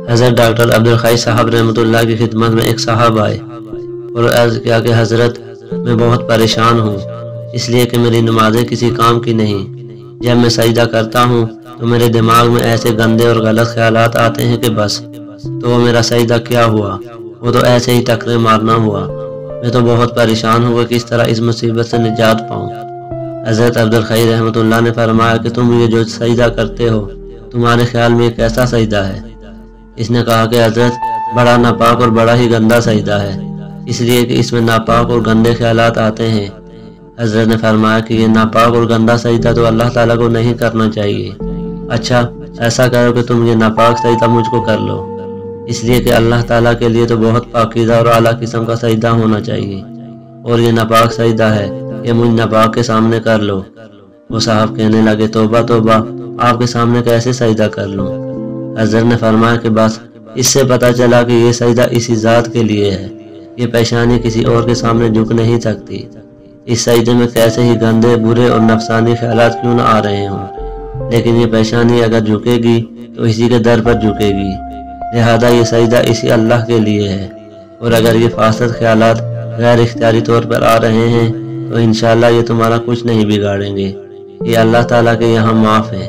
حضرت ڈاکٹر عبدالخیر صاحب رحمۃ اللہ کی خدمت میں ایک صاحب آئے اور عرض کیا کہ حضرت میں بہت پریشان ہوں، اس لیے کہ میری نمازیں کسی کام کی نہیں۔ جب میں سجدہ کرتا ہوں تو میرے دماغ میں ایسے گندے اور غلط خیالات آتے ہیں کہ بس تو وہ میرا سجدہ کیا ہوا، وہ تو ایسے ہی ٹکرے مارنا ہوا۔ میں تو بہت پریشان ہوں کہ کس طرح اس مصیبت سے نجات پاؤں۔ حضرت عبدالخیر رحمۃ اللہ نے فرمایا کہ تم یہ جو سجدہ کرتے ہو تمہارے خیال میں یہ کیسا سجدہ ہے؟ اس نے کہا کہ حضرت بڑا ناپاک اور بڑا ہی گندا سجدہ ہے، اس لیے کہ اس میں ناپاک اور گندے خیالات آتے ہیں۔ حضرت نے فرمایا کہ یہ ناپاک اور گندا سجدہ تو اللہ تعالیٰ کو نہیں کرنا چاہیے۔ اچھا ایسا کرو کہ تم یہ ناپاک سجدہ مجھ کو کر لو، اس لیے کہ اللہ تعالیٰ کے لیے تو بہت پاکیزہ اور اعلیٰ قسم کا سجدہ ہونا چاہیے، اور یہ ناپاک سجدہ ہے، یہ مجھ ناپاک کے سامنے کر لو۔ وہ صاحب کہنے لگے توبہ توبہ، آپ کے سامنے کیسے سجدہ کر لوں؟ حضرت نے فرمایا کہ بس اس سے پتہ چلا کہ یہ سجدہ اسی ذات کے لیے ہے، یہ پیشانی کسی اور کے سامنے جھک نہیں سکتی۔ اس سجدے میں کیسے ہی گندے برے اور نفسانی خیالات کیوں نہ آ رہے ہوں، لیکن یہ پیشانی اگر جھکے گی تو اسی کے در پر جھکے گی، لہذا یہ سجدہ اسی اللہ کے لیے ہے۔ اور اگر یہ فاسد خیالات غیر اختیاری طور پر آ رہے ہیں تو انشاءاللہ یہ تمہارا کچھ نہیں بگاڑیں گے، یہ اللہ تعالیٰ کے یہاں معاف ہے۔